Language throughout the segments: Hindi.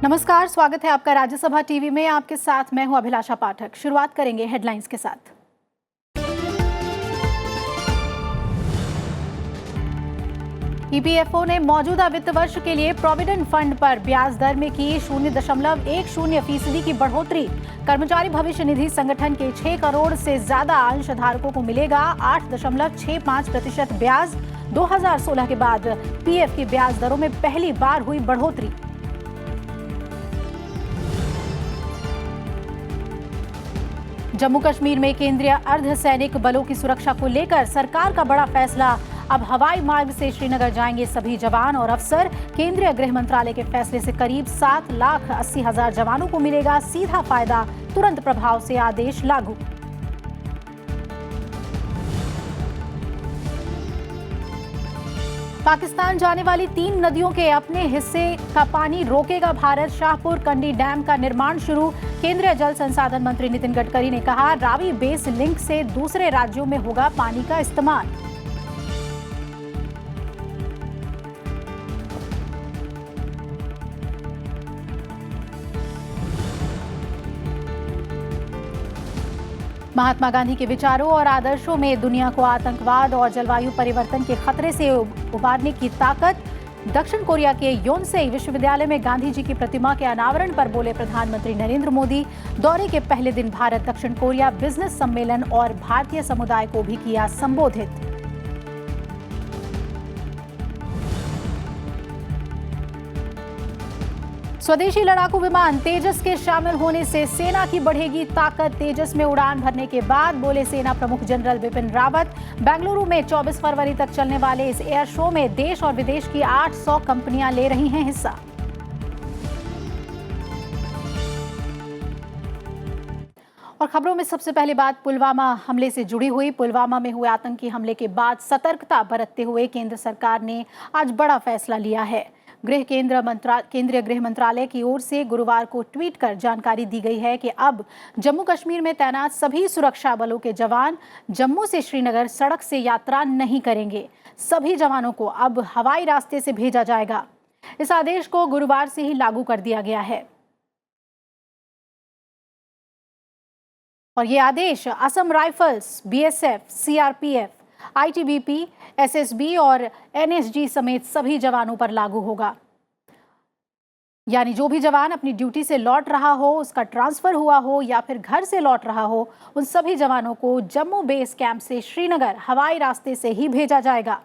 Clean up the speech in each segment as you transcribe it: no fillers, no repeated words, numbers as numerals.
नमस्कार, स्वागत है आपका राज्यसभा टीवी में। आपके साथ मैं हूं अभिलाषा पाठक। शुरुआत करेंगे हेडलाइंस के साथ। ईपीएफओ ने मौजूदा वित्त वर्ष के लिए प्रोविडेंट फंड पर ब्याज दर में की 0.10% की बढ़ोतरी। कर्मचारी भविष्य निधि संगठन के 6 करोड़ से ज्यादा अंशधारकों को मिलेगा 8.65% ब्याज। 2016 के बाद पीएफ की ब्याज दरों में पहली बार हुई बढ़ोतरी। जम्मू कश्मीर में केंद्रीय अर्धसैनिक बलों की सुरक्षा को लेकर सरकार का बड़ा फैसला। अब हवाई मार्ग से श्रीनगर जाएंगे सभी जवान और अफसर। केंद्रीय गृह मंत्रालय के फैसले से करीब 7,80,000 जवानों को मिलेगा सीधा फायदा। तुरंत प्रभाव से आदेश लागू। पाकिस्तान जाने वाली 3 नदियों के अपने हिस्से का पानी रोकेगा भारत। शाहपुर कंडी डैम का निर्माण शुरू। केंद्रीय जल संसाधन मंत्री नितिन गडकरी ने कहा, रावी बेस लिंक से दूसरे राज्यों में होगा पानी का इस्तेमाल। महात्मा गांधी के विचारों और आदर्शों में दुनिया को आतंकवाद और जलवायु परिवर्तन के खतरे से उबारने की ताकत। दक्षिण कोरिया के योनसेई विश्वविद्यालय में गांधी जी की प्रतिमा के अनावरण पर बोले प्रधानमंत्री नरेंद्र मोदी। दौरे के पहले दिन भारत दक्षिण कोरिया बिजनेस सम्मेलन और भारतीय समुदाय को भी किया संबोधित। स्वदेशी लड़ाकू विमान तेजस के शामिल होने से सेना की बढ़ेगी ताकत। तेजस में उड़ान भरने के बाद बोले सेना प्रमुख जनरल बिपिन रावत। बेंगलुरु में 24 फरवरी तक चलने वाले इस एयर शो में देश और विदेश की 800 कंपनियां ले रही हैं हिस्सा। और खबरों में सबसे पहली बात पुलवामा हमले से जुड़ी हुई। पुलवामा में हुए आतंकी हमले के बाद सतर्कता बरतते हुए केंद्र सरकार ने आज बड़ा फैसला लिया है। केंद्रीय गृह मंत्रालय की ओर से गुरुवार को ट्वीट कर जानकारी दी गई है कि अब जम्मू कश्मीर में तैनात सभी सुरक्षा बलों के जवान जम्मू से श्रीनगर सड़क से यात्रा नहीं करेंगे। सभी जवानों को अब हवाई रास्ते से भेजा जाएगा। इस आदेश को गुरुवार से ही लागू कर दिया गया है और ये आदेश Assam Rifles, BSF, CRPF, ITBP, SSB और एनएसजी समेत सभी जवानों पर लागू होगा। यानी जो भी जवान अपनी ड्यूटी से लौट रहा हो, उसका ट्रांसफर हुआ हो या फिर घर से लौट रहा हो, उन सभी जवानों को जम्मू बेस कैंप से श्रीनगर हवाई रास्ते से ही भेजा जाएगा।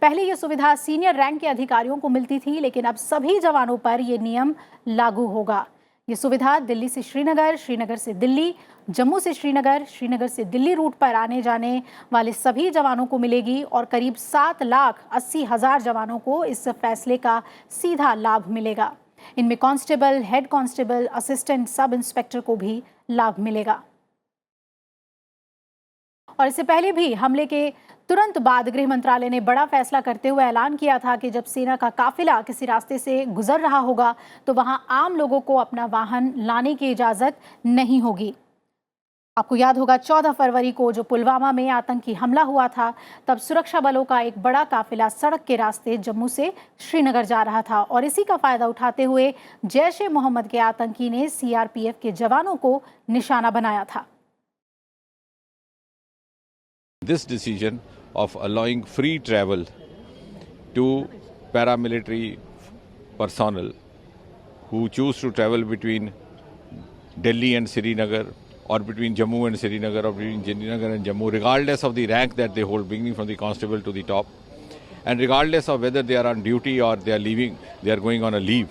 पहले ये सुविधा सीनियर रैंक के अधिकारियों को मिलती थी, लेकिन अब सभी जवानों पर यह नियम लागू होगा। ये सुविधा दिल्ली से श्रीनगर, श्रीनगर से दिल्ली, जम्मू से श्रीनगर, श्रीनगर से दिल्ली रूट पर आने जाने वाले सभी जवानों को मिलेगी और करीब 7,80,000 जवानों को इस फैसले का सीधा लाभ मिलेगा। इनमें constable, head constable, assistant sub inspector को भी लाभ मिलेगा। और इससे पहले भी हमले के तुरंत बाद गृह मंत्रालय ने बड़ा फैसला करते हुए ऐलान किया था कि जब सेना का काफिला किसी रास्ते से गुजर रहा होगा तो वहां आम लोगों को अपना वाहन लाने की इजाजत नहीं होगी। आपको याद होगा 14 फरवरी को जो पुलवामा में आतंकी हमला हुआ था, तब सुरक्षा बलों का एक बड़ा काफिला सड़क के रास्ते जम्मू से श्रीनगर जा रहा था और इसी का फायदा उठाते हुए जैश-ए-मोहम्मद के आतंकी ने सीआरपीएफ के जवानों को निशाना बनाया था। This decision of allowing free travel to paramilitary personnel who choose to travel between Delhi and Srinagar or between Jammu and Srinagar or between Srinagar and Jammu, regardless of the rank that they hold, beginning from the constable to the top, and regardless of whether they are on duty or they are leaving, they are going on a leave.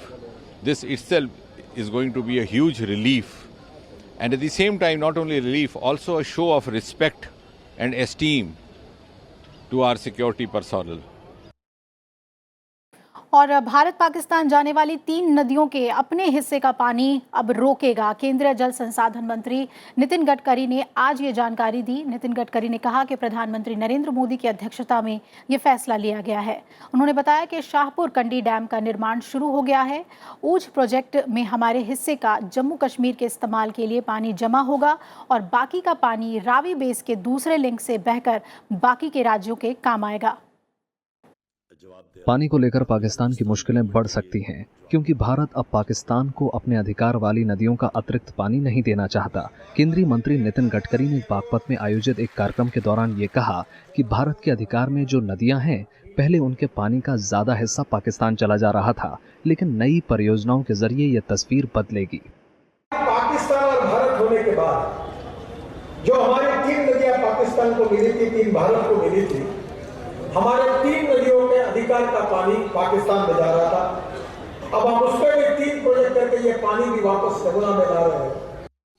This itself is going to be a huge relief, and at the same time, not only relief, also a show of respect and esteem to our security personnel. और भारत पाकिस्तान जाने वाली 3 नदियों के अपने हिस्से का पानी अब रोकेगा। केंद्रीय जल संसाधन मंत्री नितिन गडकरी ने आज ये जानकारी दी। नितिन गडकरी ने कहा कि प्रधानमंत्री नरेंद्र मोदी की अध्यक्षता में ये फैसला लिया गया है। उन्होंने बताया कि शाहपुर कंडी डैम का निर्माण शुरू हो गया है। ऊझ प्रोजेक्ट में हमारे हिस्से का जम्मू कश्मीर के इस्तेमाल के लिए पानी जमा होगा और बाकी का पानी रावी बेस के दूसरे लिंक से बहकर बाकी के राज्यों के काम आएगा। पानी को लेकर पाकिस्तान की मुश्किलें बढ़ सकती हैं, क्योंकि भारत अब पाकिस्तान को अपने अधिकार वाली नदियों का अतिरिक्त पानी नहीं देना चाहता। केंद्रीय मंत्री नितिन गडकरी ने बागपत में आयोजित एक कार्यक्रम के दौरान ये कहा कि भारत के अधिकार में जो नदियां हैं, पहले उनके पानी का ज्यादा हिस्सा पाकिस्तान चला जा रहा था, लेकिन नई परियोजनाओं के जरिए ये तस्वीर बदलेगी। पाकिस्तान और भारत होने के बाद जो हमारी 3 नदियां पाकिस्तान को मिली थी, 3 भारत को मिली थी, हमारे 3 नदियों के अधिकार का पानी पाकिस्तान में जा रहा था। अब हम उसके भी 3 प्रोजेक्ट करके ये पानी भी वापस यमुना में ला रहे हैं।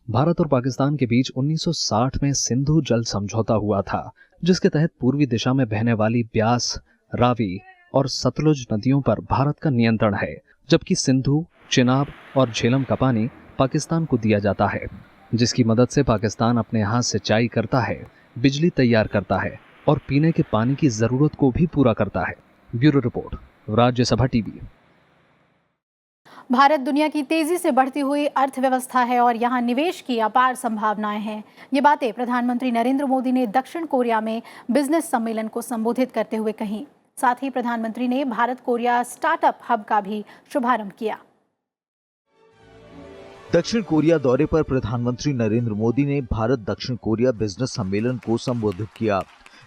भारत और पाकिस्तान के बीच 1960 में सिंधु जल समझौता हुआ था, जिसके तहत पूर्वी दिशा में बहने वाली ब्यास, रावी और सतलुज नदियों पर भारत का नियंत्रण है, जबकि सिंधु, चिनाब और झेलम का पानी पाकिस्तान को दिया जाता है, जिसकी मदद से पाकिस्तान अपने यहाँ सिंचाई करता है, बिजली तैयार करता है और पीने के पानी की जरूरत को भी पूरा करता है। Bureau report, Rajya Sabha TV. Bharat दुनिया की तेजी से बढ़ती हुई अर्थव्यवस्था है और यहाँ निवेश की अपार संभावनाएं हैं। ये बातें प्रधानमंत्री नरेंद्र मोदी ने दक्षिण कोरिया में बिजनेस सम्मेलन को संबोधित करते हुए कही। साथ ही प्रधानमंत्री ने भारत कोरिया स्टार्टअप हब का भी शुभारंभ किया। दक्षिण कोरिया दौरे पर प्रधानमंत्री नरेंद्र मोदी ने भारत दक्षिण कोरिया बिजनेस सम्मेलन को संबोधित किया।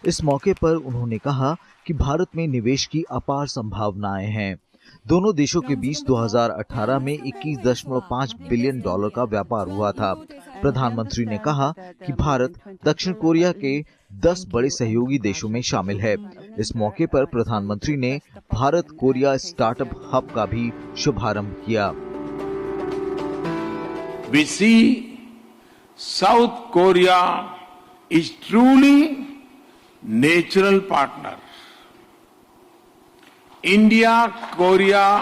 इस मौके पर उन्होंने कहा कि भारत में निवेश की अपार संभावनाएं हैं। दोनों देशों के बीच 2018 में $21.5 बिलियन का व्यापार हुआ था। प्रधानमंत्री ने कहा कि भारत दक्षिण कोरिया के 10 बड़े सहयोगी देशों में शामिल है। इस मौके पर प्रधानमंत्री ने भारत कोरिया स्टार्टअप हब का भी शुभारंभ किया। We see South Korea is truly natural partner. India-Korea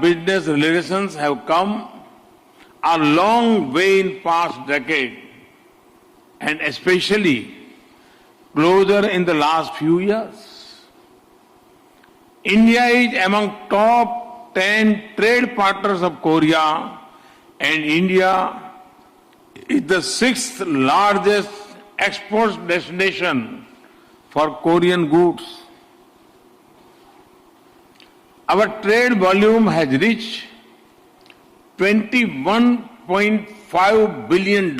business relations have come a long way in past decade, and especially closer in the last few years. India is among top 10 trade partners of Korea, and India is the 6th largest export destination for Korean goods. Our trade volume has reached $21.5 billion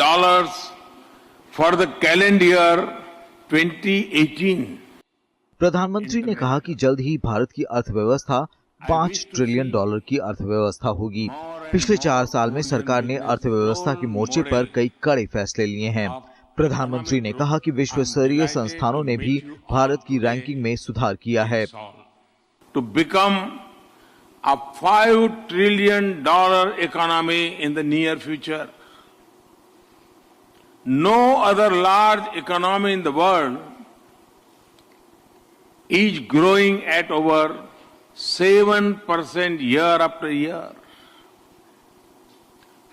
for the calendar year 2018. प्रधानमंत्री ने कहा कि जल्द ही भारत की अर्थव्यवस्था $5 ट्रिलियन की अर्थव्यवस्था होगी। पिछले 4 साल में सरकार ने अर्थव्यवस्था के मोर्चे पर कई कड़े फैसले लिए हैं। प्रधानमंत्री ने कहा कि विश्व स्तरीय संस्थानों ने भी भारत की रैंकिंग में सुधार किया है। To become a $5 trillion economy in the near future. No other large economy in the world is growing at over 7% year after year.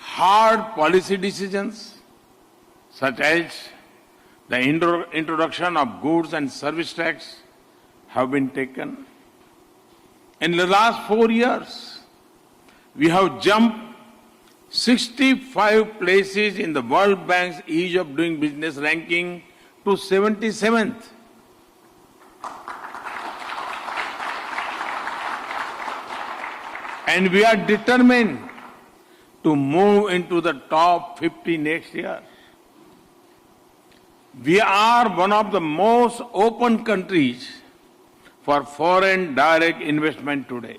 Hard policy decisions such as the introduction of goods and service tax have been taken. In the last 4 years, we have jumped 65 places in the World Bank's Ease of Doing Business ranking to 77th. And we are determined to move into the top 50 next year. We are one of the most open countries for foreign direct investment today.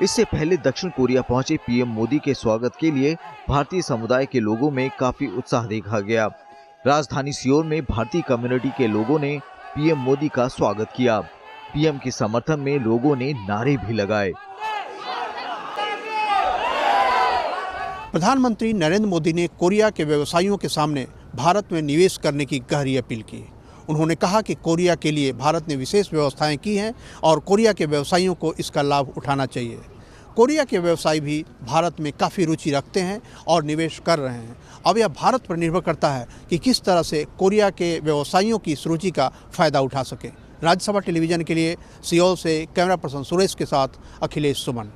इससे पहले दक्षिण कोरिया पहुंचे पीएम मोदी के स्वागत के लिए भारतीय समुदाय के लोगों में काफी उत्साह देखा गया। राजधानी सियोल में भारतीय कम्युनिटी के लोगों ने पीएम मोदी का स्वागत किया। पीएम के समर्थन में लोगों ने नारे भी लगाए। प्रधानमंत्री नरेंद्र मोदी ने कोरिया के व्यवसायियों के सामने भारत में निवेश करने की गहरी अपील की। उन्होंने कहा कि कोरिया के लिए भारत ने विशेष व्यवस्थाएं की हैं और कोरिया के व्यवसायियों को इसका लाभ उठाना चाहिए। कोरिया के व्यवसायी भी भारत में काफ़ी रुचि रखते हैं और निवेश कर रहे हैं। अब यह भारत पर निर्भर करता है कि किस तरह से कोरिया के व्यवसायियों की इस रुचि का फ़ायदा उठा सकें। राज्यसभा टेलीविज़न के लिए सियोल से कैमरा पर्सन सुरेश के साथ अखिलेश सुमन।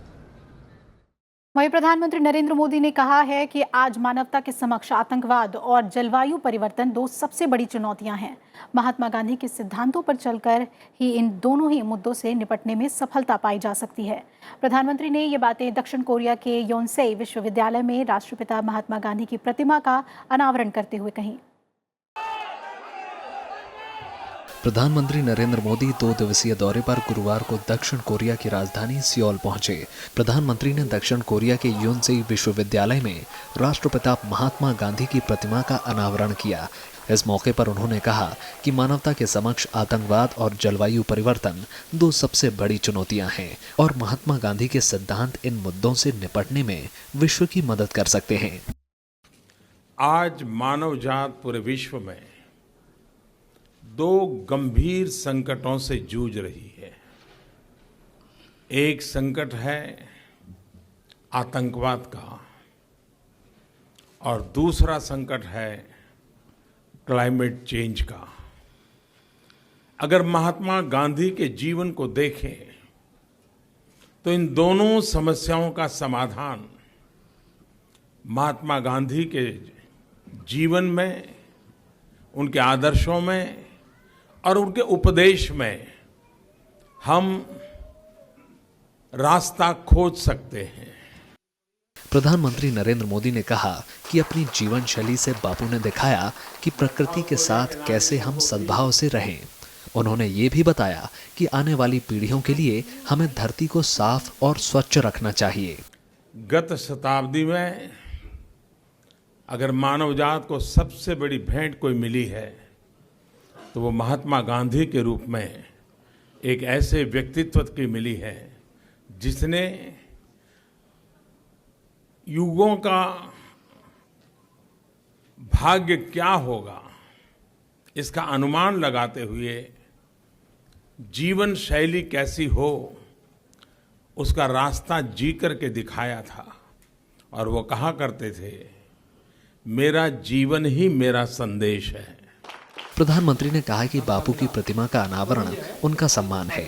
वहीं प्रधानमंत्री नरेंद्र मोदी ने कहा है कि आज मानवता के समक्ष आतंकवाद और जलवायु परिवर्तन दो सबसे बड़ी चुनौतियां हैं। महात्मा गांधी के सिद्धांतों पर चलकर ही इन दोनों ही मुद्दों से निपटने में सफलता पाई जा सकती है। प्रधानमंत्री ने ये बातें दक्षिण कोरिया के योनसेई विश्वविद्यालय में राष्ट्रपिता महात्मा गांधी की प्रतिमा का अनावरण करते हुए कही। प्रधानमंत्री नरेंद्र मोदी 2 दिवसीय दौरे पर गुरुवार को दक्षिण कोरिया की राजधानी सियोल पहुंचे। प्रधानमंत्री ने दक्षिण कोरिया के योनसेई विश्वविद्यालय में राष्ट्रपिता महात्मा गांधी की प्रतिमा का अनावरण किया। इस मौके पर उन्होंने कहा कि मानवता के समक्ष आतंकवाद और जलवायु परिवर्तन दो सबसे बड़ी चुनौतियां हैं और महात्मा गांधी के सिद्धांत इन मुद्दों से निपटने में विश्व की मदद कर सकते हैं। आज मानव जात पूरे विश्व में दो गंभीर संकटों से जूझ रही है। एक संकट है आतंकवाद का और दूसरा संकट है क्लाइमेट चेंज का। अगर महात्मा गांधी के जीवन को देखें तो इन दोनों समस्याओं का समाधान महात्मा गांधी के जीवन में, उनके आदर्शों में और उनके उपदेश में हम रास्ता खोज सकते हैं। प्रधानमंत्री नरेंद्र मोदी ने कहा कि अपनी जीवन शैली से बापू ने दिखाया कि प्रकृति के साथ कैसे हम सद्भाव से रहें। उन्होंने ये भी बताया कि आने वाली पीढ़ियों के लिए हमें धरती को साफ और स्वच्छ रखना चाहिए। गत शताब्दी में अगर मानवजात को सबसे बड़ी भेंट कोई मिली है तो वो महात्मा गांधी के रूप में एक ऐसे व्यक्तित्व की मिली है जिसने युगों का भाग्य क्या होगा इसका अनुमान लगाते हुए जीवन शैली कैसी हो उसका रास्ता जी करके दिखाया था। और वो कहा करते थे, मेरा जीवन ही मेरा संदेश है। प्रधानमंत्री ने कहा कि बापू की प्रतिमा का अनावरण उनका सम्मान है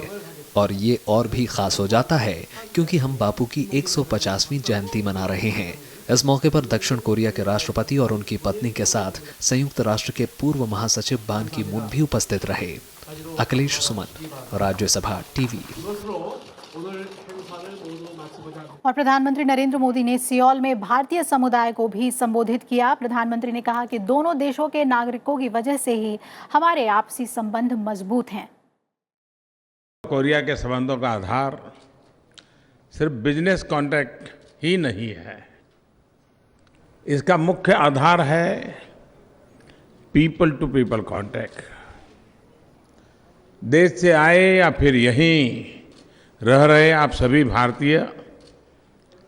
और ये और भी खास हो जाता है क्योंकि हम बापू की 150वीं जयंती मना रहे हैं। इस मौके पर दक्षिण कोरिया के राष्ट्रपति और उनकी पत्नी के साथ संयुक्त राष्ट्र के पूर्व महासचिव बान की मून भी उपस्थित रहे। अखिलेश सुमन, राज्यसभा टीवी। और प्रधानमंत्री नरेंद्र मोदी ने सियोल में भारतीय समुदाय को भी संबोधित किया। प्रधानमंत्री ने कहा कि दोनों देशों के नागरिकों की वजह से ही हमारे आपसी संबंध मजबूत हैं। कोरिया के संबंधों का आधार सिर्फ बिजनेस कॉन्ट्रैक्ट ही नहीं है, इसका मुख्य आधार है पीपल टू पीपल कॉन्टैक्ट। देश से आए या फिर यहीं रह रहे आप सभी भारतीय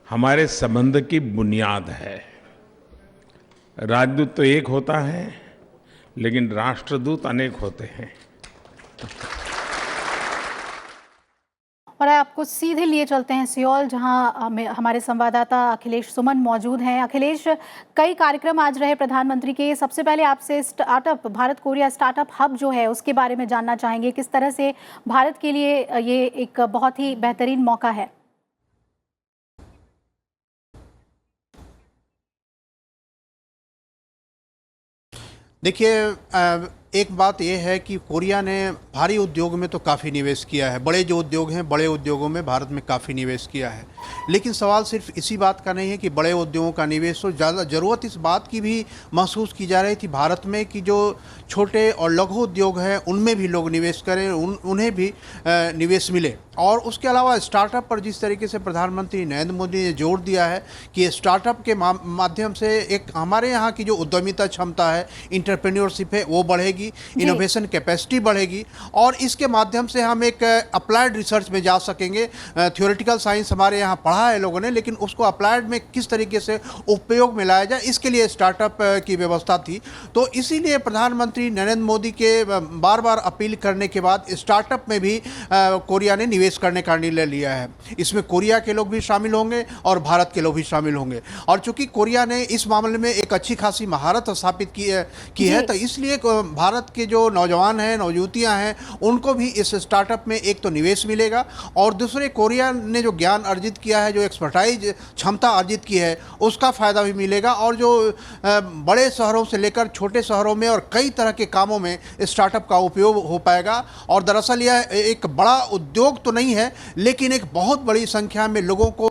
हमारे संबंध की बुनियाद है। राजदूत तो एक होता है लेकिन राष्ट्रदूत अनेक होते हैं। और आपको सीधे लिए चलते हैं सियोल, जहां हमारे संवाददाता अखिलेश सुमन मौजूद हैं। अखिलेश, कई कार्यक्रम आज रहे प्रधानमंत्री के। सबसे पहले आपसे startup Bharat Korea startup hub जो है उसके बारे में जानना चाहेंगे। किस तरह से भारत के लिए ये एक बहुत ही बेहतरीन मौका है? देखिए, एक बात यह है कि कोरिया ने भारी उद्योग में तो काफ़ी निवेश किया है। बड़े जो उद्योग हैं, बड़े उद्योगों में भारत में काफ़ी निवेश किया है। लेकिन सवाल सिर्फ इसी बात का नहीं है कि बड़े उद्योगों का निवेश हो, ज़्यादा ज़रूरत इस बात की भी महसूस की जा रही थी भारत में कि जो छोटे और लघु उद्योग हैं उनमें भी लोग निवेश करें, उन्हें भी निवेश मिले। और उसके अलावा स्टार्टअप पर जिस तरीके से प्रधानमंत्री नरेंद्र मोदी ने जोर दिया है कि स्टार्टअप के माध्यम से एक हमारे यहाँ की जो उद्यमिता क्षमता है, इंटरप्रेन्योरशिप है, वो बढ़ेगी, इनोवेशन कैपेसिटी बढ़ेगी और इसके माध्यम से हम एक अप्लाइड रिसर्च में जा सकेंगे। थ्योरेटिकल साइंस हमारे यहाँ पढ़ा है लोगों ने, लेकिन उसको अप्लाइड में किस तरीके से उपयोग में लाया जाए, इसके लिए स्टार्टअप की व्यवस्था थी। तो इसीलिए प्रधानमंत्री नरेंद्र मोदी के बार बार अपील करने के बाद स्टार्टअप में भी कोरिया ने निवेश करने का निर्णय लिया है। इसमें कोरिया के लोग भी शामिल होंगे और भारत के लोग भी शामिल होंगे। और चूंकि कोरिया ने इस मामले में एक अच्छी खासी महारत स्थापित की है तो इसलिए भारत के जो नौजवान हैं, नौयुवतियाँ हैं, उनको भी इस स्टार्टअप में एक तो निवेश मिलेगा और दूसरे कोरिया ने जो ज्ञान अर्जित किया है, जो एक्सपर्टाइज क्षमता अर्जित की है, उसका फ़ायदा भी मिलेगा। और जो बड़े शहरों से लेकर छोटे शहरों में और कई तरह के कामों में स्टार्टअप का उपयोग हो पाएगा। और दरअसल यह एक बड़ा उद्योग तो नहीं है, लेकिन एक बहुत बड़ी संख्या में लोगों को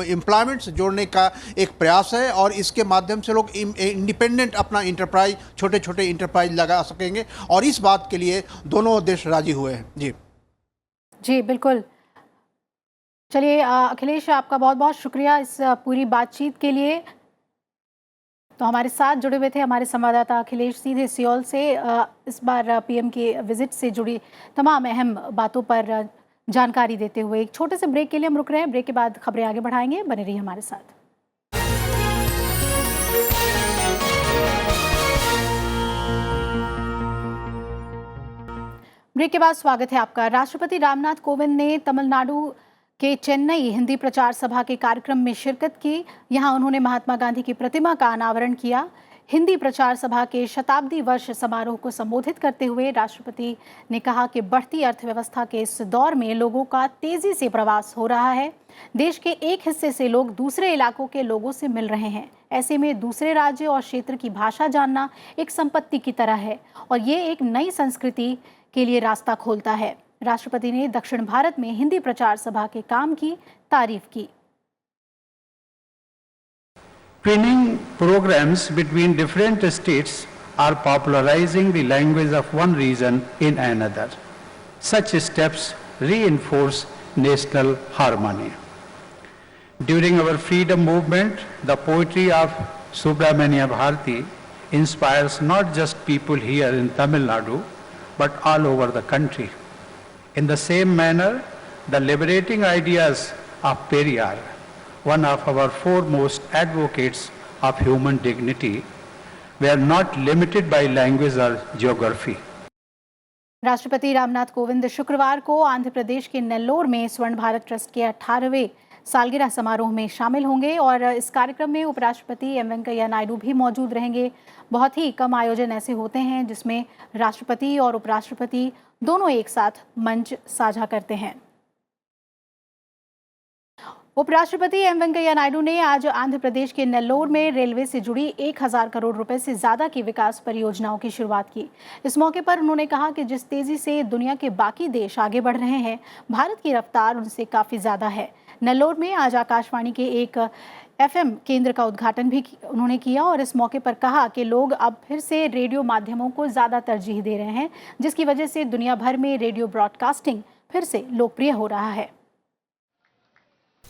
एम्प्लॉयमेंट से जोड़ने का एक प्रयास है और इसके माध्यम से लोग इंडिपेंडेंट अपना इंटरप्राइज, छोटे छोटे इंटरप्राइज लगा सकेंगे और इस बात के लिए दोनों देश राजी हुए हैं। जी बिल्कुल। चलिए अखिलेश, आपका बहुत बहुत शुक्रिया इस पूरी बातचीत के लिए। तो हमारे साथ जुड़े हुए थे हमारे संवाददाता अखिलेश, सीधे सियोल से इस बार पीएम की विजिट से जुड़ी तमाम अहम बातों पर जानकारी देते हुए। एक छोटे से ब्रेक के लिए हम रुक रहे हैं, ब्रेक के बाद खबरें आगे बढ़ाएंगे, बने रहिए हमारे साथ। ब्रेक के बाद स्वागत है आपका। राष्ट्रपति रामनाथ कोविंद ने तमिलनाडु के चेन्नई हिंदी प्रचार सभा के कार्यक्रम में शिरकत की। यहां उन्होंने महात्मा गांधी की प्रतिमा का अनावरण किया। हिंदी प्रचार सभा के शताब्दी वर्ष समारोह को संबोधित करते हुए राष्ट्रपति ने कहा कि बढ़ती अर्थव्यवस्था के इस दौर में लोगों का तेजी से प्रवास हो रहा है। देश के एक हिस्से से लोग दूसरे इलाकों के लोगों से मिल रहे हैं। ऐसे में दूसरे राज्य और क्षेत्र की भाषा जानना एक संपत्ति की तरह है और ये एक नई संस्कृति के लिए रास्ता खोलता है। राष्ट्रपति ने दक्षिण भारत में हिंदी प्रचार सभा के काम की तारीफ की। Twinning programs between different states are popularizing the language of one region in another. Such steps reinforce national harmony. During our freedom movement, the poetry of Subramania Bharati inspires not just people here in Tamil Nadu, but all over the country. In the same manner, the liberating ideas of Periyar, one of our foremost advocates of human dignity, were not limited by language or geography. राष्ट्रपति रामनाथ कोविंद शुक्रवार को आंध्र प्रदेश के नेल्लोर में स्वर्ण भारत ट्रस्ट के 18वें सालगिरह समारोह में शामिल होंगे और इस कार्यक्रम में उपराष्ट्रपति एम वेंकैया नायडू भी मौजूद रहेंगे। बहुत ही कम आयोजन ऐसे होते हैं जिसमें राष्ट्रपति और उपराष्ट्रपति दोनों एक साथ मंच साझा करते हैं। उपराष्ट्रपति एम वेंकैया नायडू ने आज आंध्र प्रदेश के नेल्लोर में रेलवे से जुड़ी 1000 करोड़ रुपए से ज्यादा की विकास परियोजनाओं की शुरुआत की। इस मौके पर उन्होंने कहा कि जिस तेजी से दुनिया के बाकी देश आगे बढ़ रहे हैं, भारत की रफ्तार उनसे काफी ज्यादा है। नेल्लोर में आज आकाशवाणी के एक FM केंद्र का उद्घाटन भी उन्होंने किया और इस मौके पर कहा कि लोग अब फिर से रेडियो माध्यमों को ज्यादा तरजीह दे रहे हैं, जिसकी वजह से दुनिया भर में रेडियो ब्रॉडकास्टिंग फिर से लोकप्रिय हो रहा है।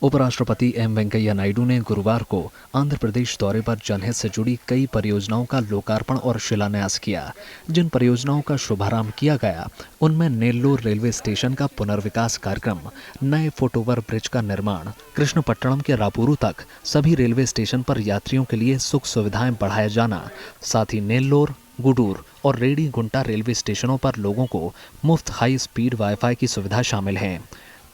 उपराष्ट्रपति एम वेंकैया नायडू ने गुरुवार को आंध्र प्रदेश दौरे पर जनहित से जुड़ी कई परियोजनाओं का लोकार्पण और शिलान्यास किया। जिन परियोजनाओं का शुभारंभ किया गया उनमें नेल्लोर रेलवे स्टेशन का पुनर्विकास कार्यक्रम, नए फुटओवर ब्रिज का निर्माण, कृष्णपट्टनम के रापुरू तक सभी रेलवे स्टेशन पर यात्रियों के लिए सुख सुविधाएं बढ़ाया जाना, साथ ही नेल्लोर, गुडूर और रेडी-गुंटा रेलवे स्टेशनों पर लोगों को मुफ्त हाई स्पीड वाईफाई की सुविधा शामिल है।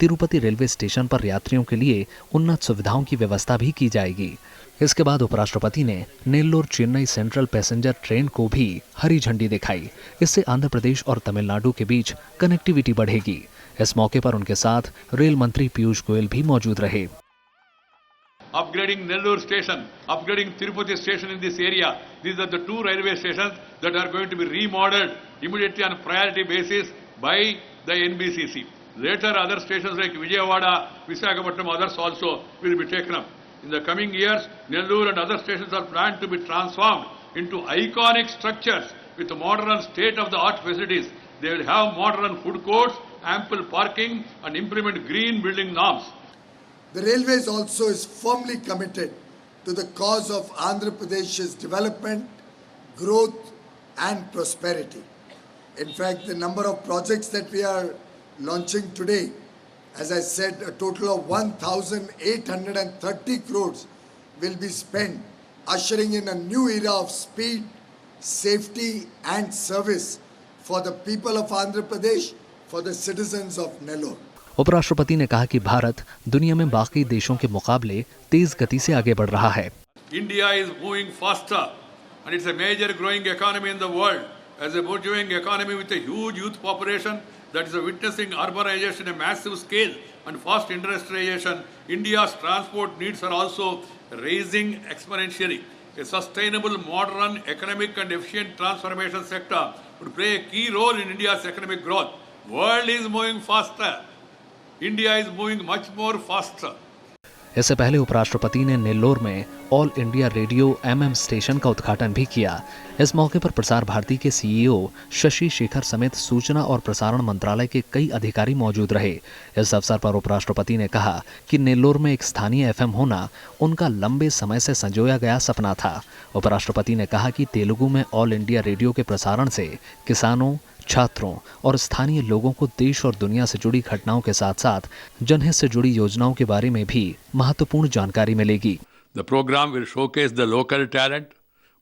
तिरुपति रेलवे स्टेशन पर यात्रियों के लिए उन्नत सुविधाओं की व्यवस्था भी की जाएगी। इसके बाद उपराष्ट्रपति ने Nellore Chennai central passenger train को भी हरी झंडी दिखाई। इससे आंध्र प्रदेश और तमिलनाडु के बीच कनेक्टिविटी बढ़ेगी। इस मौके पर उनके साथ रेल मंत्री पीयूष गोयल भी मौजूद रहे। Upgrading Nellore station, upgrading Tirupati station in this area. These are the two railway stations that are going to be remodeled immediately on priority basis by the NBCC. Later, other stations like Vijayawada, Visakhapatnam, others also will be taken up. In the coming years, Nellore and other stations are planned to be transformed into iconic structures with modern state-of-the-art facilities. They will have modern food courts, ample parking, and implement green building norms. The Railways also is firmly committed to the cause of Andhra Pradesh's development, growth, and prosperity. In fact, the number of projects that we are launching today, as I said, a total of 1,830 crores will be spent, ushering in a new era of speed, safety and service for the people of Andhra Pradesh, for the citizens of Nellore. उपराष्ट्रपति ने कहा कि भारत दुनिया में बाकी देशों के मुकाबले तेज गति से आगे बढ़ रहा है। India is moving faster and it's a major growing economy in the world. As a burgeoning economy with a huge youth population that is witnessing urbanization at a massive scale and fast industrialization, India's transport needs are also rising exponentially. A sustainable, modern, economic and efficient transformation sector would play a key role in India's economic growth. World is moving faster. India is moving much more faster. इससे पहले उपराष्ट्रपति ने नेल्लोर में all India radio MM station का उद्घाटन भी किया। इस मौके पर प्रसार भारती के सीईओ शशि शेखर समेत सूचना और प्रसारण मंत्रालय के कई अधिकारी मौजूद रहे। इस अवसर पर उपराष्ट्रपति ने कहा कि नेल्लोर में एक स्थानीय एफएम होना उनका लंबे समय से संजोया गया सपना था। उपराष्ट्रपति ने कहा कि तेलुगु में ऑल इंडिया रेडियो के प्रसारण से किसानों, छात्रों और स्थानीय लोगों को देश और दुनिया से जुड़ी घटनाओं के साथ साथ जनहित से जुड़ी योजनाओं के बारे में भी महत्वपूर्ण जानकारी मिलेगी। The program will showcase the local talent,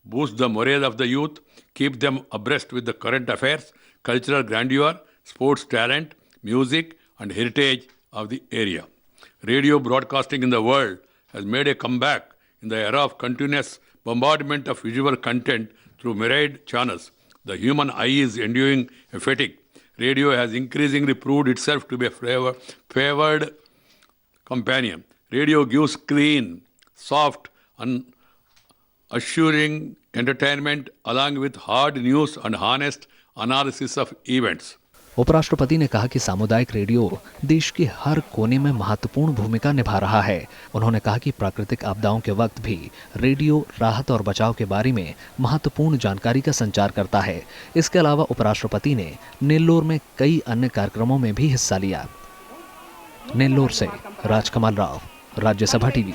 boost the morale of the youth, keep them abreast with the current affairs, cultural grandeur, sports talent, music and heritage of the area. Radio broadcasting in the world has made a comeback in the era of continuous bombardment of visual content through myriad channels. The human eye is enduring a fatigue. Radio has increasingly proved itself to be a favored companion. Radio gives clean, soft, and assuring entertainment along with hard news and honest analysis of events. उपराष्ट्रपति ने कहा कि सामुदायिक रेडियो देश के हर कोने में महत्वपूर्ण भूमिका निभा रहा है। उन्होंने कहा कि प्राकृतिक आपदाओं के वक्त भी रेडियो राहत और बचाव के बारे में महत्वपूर्ण जानकारी का संचार करता है। इसके अलावा उपराष्ट्रपति ने नेल्लोर में कई अन्य कार्यक्रमों में भी हिस्सा लिया। नेल्लोर से राजकमल राव, राज्यसभा टीवी।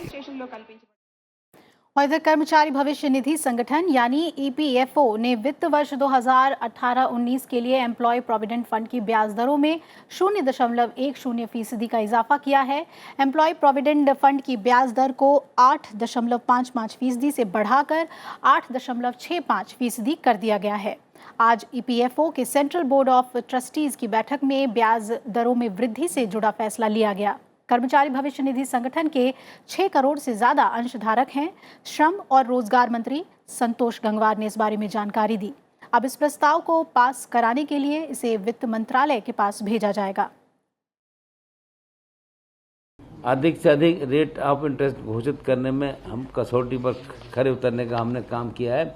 और इधर कर्मचारी भविष्य निधि संगठन यानी ईपीएफओ ने वित्त वर्ष 2018-19 के लिए एम्प्लॉय प्रोविडेंट फंड की ब्याज दरों में 0.10% का इजाफा किया है। एम्प्लॉय प्रोविडेंट फंड की ब्याज दर को 8.55% से बढ़ाकर 8.65% कर दिया गया है। आज ईपीएफओ के सेंट्रल बोर्ड ऑफ ट्रस्टीज की बैठक में ब्याज दरों में वृद्धि से जुड़ा फैसला लिया गया। कर्मचारी भविष्य निधि संगठन के 6 करोड़ से ज्यादा अंशधारक हैं। श्रम और रोजगार मंत्री संतोष गंगवार ने इस बारे में जानकारी दी। अब इस प्रस्ताव को पास कराने के लिए इसे वित्त मंत्रालय के पास भेजा जाएगा। अधिक से अधिक रेट ऑफ इंटरेस्ट घोषित करने में हम कसौटी पर खरे उतरने का हमने काम किया है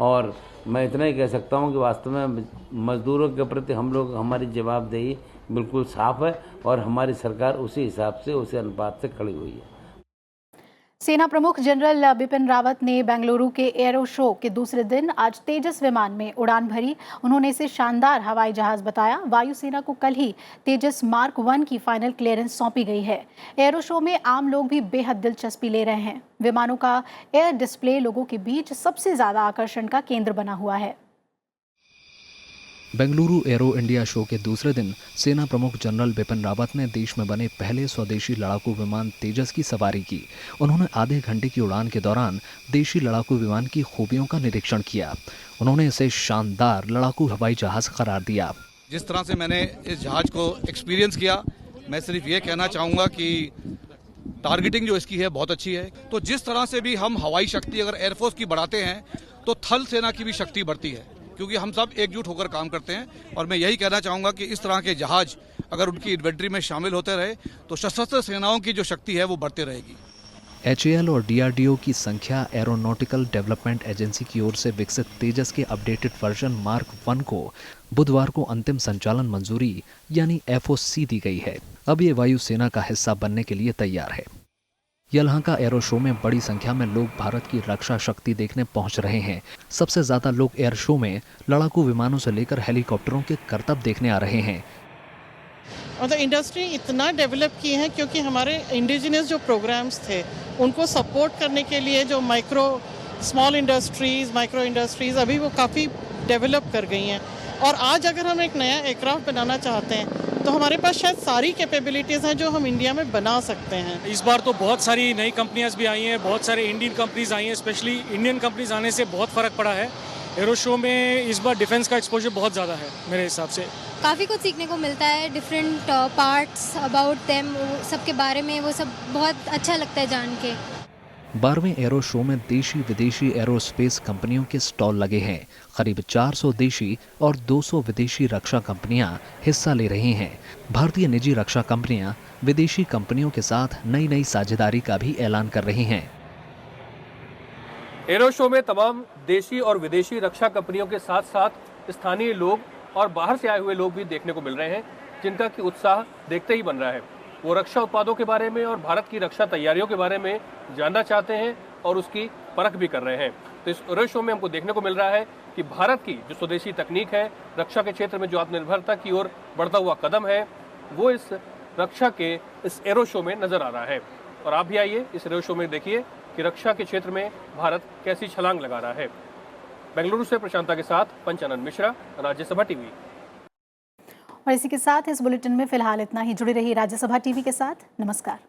और मैं इतना ही कह सकता हूं कि वास्तव में मजदूरों के प्रति हम लोग हमारी जवाबदेही बिल्कुल साफ है और हमारी सरकार उसी हिसाब से उसी अनुपात से खड़ी हुई है। सेना प्रमुख जनरल बिपिन रावत ने बेंगलुरु के एरो शो के दूसरे दिन आज तेजस विमान में उड़ान भरी। उन्होंने इसे शानदार हवाई जहाज बताया। वायुसेना को कल ही तेजस मार्क 1 की फाइनल क्लियरेंस सौंपी गई है। एरो शो में आम लोग भी बेहद दिलचस्पी ले रहे हैं। विमानों का एयर डिस्प्ले लोगों के बीच सबसे ज्यादा आकर्षण का केंद्र बना हुआ है। बेंगलुरु एरो इंडिया शो के दूसरे दिन सेना प्रमुख जनरल बिपिन रावत ने देश में बने पहले स्वदेशी लड़ाकू विमान तेजस की सवारी की। उन्होंने आधे घंटे की उड़ान के दौरान देशी लड़ाकू विमान की खूबियों का निरीक्षण किया। उन्होंने इसे शानदार लड़ाकू हवाई जहाज करार दिया। जिस तरह से मैंने इस जहाज को एक्सपीरियंस किया, मैं सिर्फ ये कहना चाहूँगा कि टारगेटिंग जो इसकी है बहुत अच्छी है। तो जिस तरह से भी हम हवाई शक्ति अगर एयरफोर्स की बढ़ाते हैं तो थल सेना की भी शक्ति बढ़ती है, क्योंकि हम सब एकजुट होकर काम करते हैं। और मैं यही कहना चाहूँगा कि इस तरह के जहाज अगर उनकी इन्वेंट्री में शामिल होते रहे तो सशस्त्र सेनाओं की जो शक्ति है वो बढ़ती रहेगी। HAL और DRDO की संख्या एरोनॉटिकल डेवलपमेंट एजेंसी की ओर से विकसित तेजस के अपडेटेड वर्जन मार्क 1 को बुधवार को अंतिम संचालन मंजूरी यानी FOC दी गई है। अब ये वायुसेना का हिस्सा बनने के लिए तैयार है। यलहंका एरो शो में बड़ी संख्या में लोग भारत की रक्षा शक्ति देखने पहुंच रहे हैं। सबसे ज्यादा लोग एयर शो में लड़ाकू विमानों से लेकर हेलीकॉप्टरों के करतब देखने आ रहे हैं। और इंडस्ट्री इतना डेवलप की है क्योंकि हमारे इंडिजिनस जो प्रोग्राम्स थे उनको सपोर्ट करने के लिए जो स्मॉल इंडस्ट्रीज अभी वो काफ़ी डेवलप कर गई हैं। और आज अगर हम एक नया एयरक्राफ्ट बनाना चाहते हैं तो हमारे पास शायद सारी कैपेबिलिटीज़ हैं जो हम इंडिया में बना सकते हैं। इस बार तो बहुत सारी नई कंपनियां भी आई हैं, बहुत सारे इंडियन कंपनीज आई हैं। स्पेशली इंडियन कंपनीज आने से बहुत फ़र्क पड़ा है। एरो शो में इस बार डिफेंस का एक्सपोजर बहुत ज़्यादा है मेरे हिसाब से। काफ़ी कुछ सीखने को मिलता है, डिफरेंट पार्ट्स अबाउट देम, सबके बारे में, वो सब बहुत अच्छा लगता है जान के। 12वें एरो शो में देशी विदेशी एरोस्पेस कंपनियों के स्टॉल लगे हैं। करीब 400 देशी और 200 विदेशी रक्षा कंपनियां हिस्सा ले रही हैं। भारतीय निजी रक्षा कंपनियां विदेशी कंपनियों के साथ नई नई साझेदारी का भी ऐलान कर रही हैं। एरो शो में तमाम देशी और विदेशी रक्षा कंपनियों के साथ साथ स्थानीय लोग और बाहर से आए हुए लोग भी देखने को मिल रहे हैं, जिनका कि उत्साह देखते ही बन रहा है। वो रक्षा उत्पादों के बारे में और भारत की रक्षा तैयारियों के बारे में जानना चाहते हैं और उसकी परख भी कर रहे हैं। तो इस एरो शो में हमको देखने को मिल रहा है कि भारत की जो स्वदेशी तकनीक है, रक्षा के क्षेत्र में जो आत्मनिर्भरता की ओर बढ़ता हुआ कदम है, वो इस रक्षा के इस एरो शो में नजर आ रहा है। और आप भी आइए इस एरो शो में देखिए कि रक्षा के क्षेत्र में भारत कैसी छलांग लगा रहा है। बेंगलुरु से प्रशांता के साथ पंचानन मिश्रा, राज्यसभा टीवी। और इसी के साथ इस बुलेटिन में फिलहाल इतना ही। जुड़ी रही राज्यसभा टीवी के साथ। नमस्कार।